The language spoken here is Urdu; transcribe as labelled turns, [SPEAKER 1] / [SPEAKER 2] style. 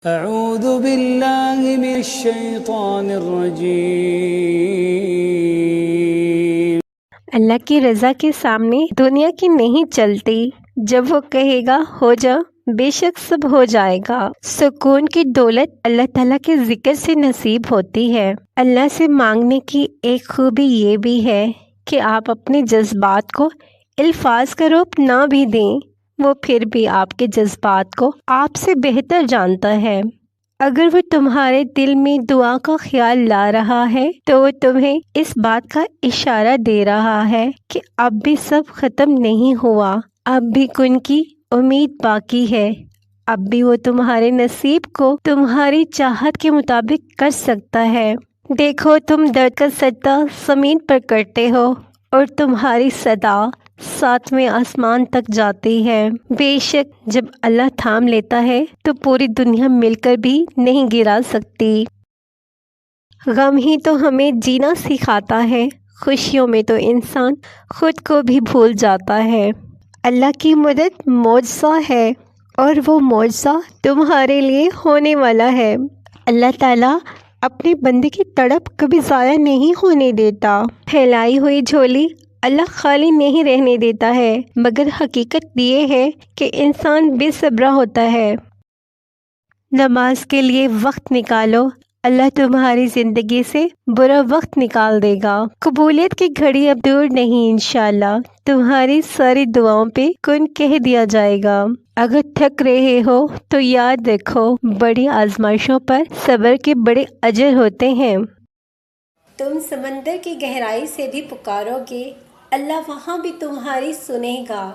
[SPEAKER 1] اعوذ باللہ من الشیطان الرجیم۔
[SPEAKER 2] اللہ کی رضا کے سامنے دنیا کی نہیں چلتی۔ جب وہ کہے گا ہو جا، بے شک سب ہو جائے گا۔ سکون کی دولت اللہ تعالیٰ کے ذکر سے نصیب ہوتی ہے۔ اللہ سے مانگنے کی ایک خوبی یہ بھی ہے کہ آپ اپنے جذبات کو الفاظ کا روپ نہ بھی دیں، وہ پھر بھی آپ کے جذبات کو آپ سے بہتر جانتا ہے۔ اگر وہ تمہارے دل میں دعا کا خیال لا رہا ہے تو وہ تمہیں اس بات کا اشارہ دے رہا ہے کہ اب بھی سب ختم نہیں ہوا، اب بھی کن کی امید باقی ہے، اب بھی وہ تمہارے نصیب کو تمہاری چاہت کے مطابق کر سکتا ہے۔ دیکھو تم درد کا سجدہ زمین پر کرتے ہو اور تمہاری صدا ساتویں آسمان تک جاتی ہے۔ بے شک جب اللہ تھام لیتا ہے تو پوری دنیا مل کر بھی نہیں گرا سکتی۔ غم ہی تو ہمیں جینا سکھاتا ہے، خوشیوں میں تو انسان خود کو بھی بھول جاتا ہے۔ اللہ کی مدد معجزہ ہے اور وہ معجزہ تمہارے لیے ہونے والا ہے۔ اللہ تعالیٰ اپنے بندے کی تڑپ کبھی ضائع نہیں ہونے دیتا۔ پھیلائی ہوئی جھولی اللہ خالی نہیں رہنے دیتا ہے، مگر حقیقت یہ ہے کہ انسان بے صبر ہوتا ہے۔ نماز کے لیے وقت نکالو، اللہ تمہاری زندگی سے برا وقت نکال دے گا۔ قبولیت کی گھڑی اب دور نہیں، انشاءاللہ تمہاری ساری دعاؤں پہ کن کہہ دیا جائے گا۔ اگر تھک رہے ہو تو یاد رکھو، بڑی آزمائشوں پر صبر کے بڑے اجر ہوتے ہیں۔ تم سمندر کی گہرائی سے بھی پکارو گے، اللہ وہاں بھی تمہاری سنے گا۔